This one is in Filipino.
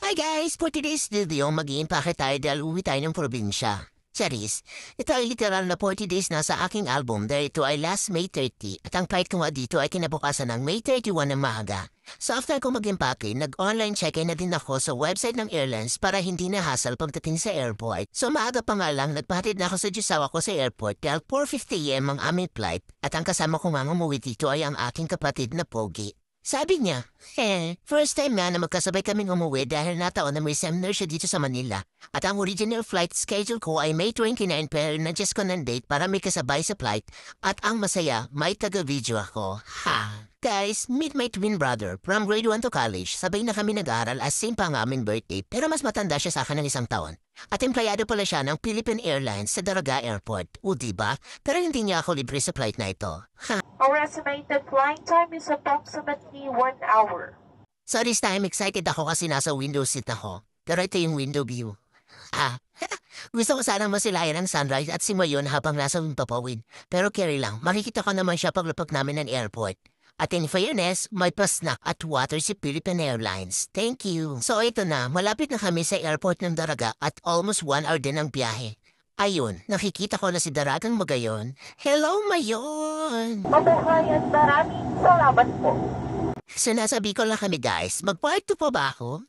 Hi guys! For today's video, mag-i-impake tayo dahil uwi tayo ng probinsya. Charis, ito ay literal na 40 days na sa aking album dahil ito ay last May 30 at ang flight ko nga dito ay kinabukasan ng May 31 ng maaga. So after ko mag-impake, nag-online check-in na din ako sa website ng airlines para hindi na hassle pagdating sa airport. So maaga pa nga lang, nagpahatid na ako sa Jusawa ko sa airport dahil 4:50 am ang aming flight at ang kasama ko nga umuwi dito ay ang aking kapatid na Pogi. Sabi niya, first time nga na magkasabay kaming umuwi dahil nataon na may seminar siya dito sa Manila. At ang original flight schedule ko ay May 29 pero na-adjust ko ng date para may kasabay sa flight. At ang masaya, may taga-video ako. Ha! Guys, meet my twin brother from grade 1 to college. Sabay na kami nag-aaral as same pa ang aming birthday pero mas matanda siya sa akin ng 1 taon. At empleyado pala siya ng Philippine Airlines sa Daraga Airport. O diba? Pero hindi niya ako libre sa flight na ito. Ha! Our estimated flying time is approximately 1 hour. So this time, excited ako kasi nasa window seat ako. Pero ito yung window view. Gusto ko sanang masilayan ang sunrise at simayon habang nasa Wimpapawid. Pero carry lang, makikita ko naman siya paglapag namin ng airport. At in fairness, may pa-snack at water si Philippine Airlines. Thank you. So ito na, malapit na kami sa airport ng Daraga at almost 1 hour din ang biyahe. Ayun, nakikita ko na si Daragang Magayon. Hello, Mayon! Mabuhay at maraming salamat po. Sinasabi ko lang kami guys, mag-part 2 pa ba ako?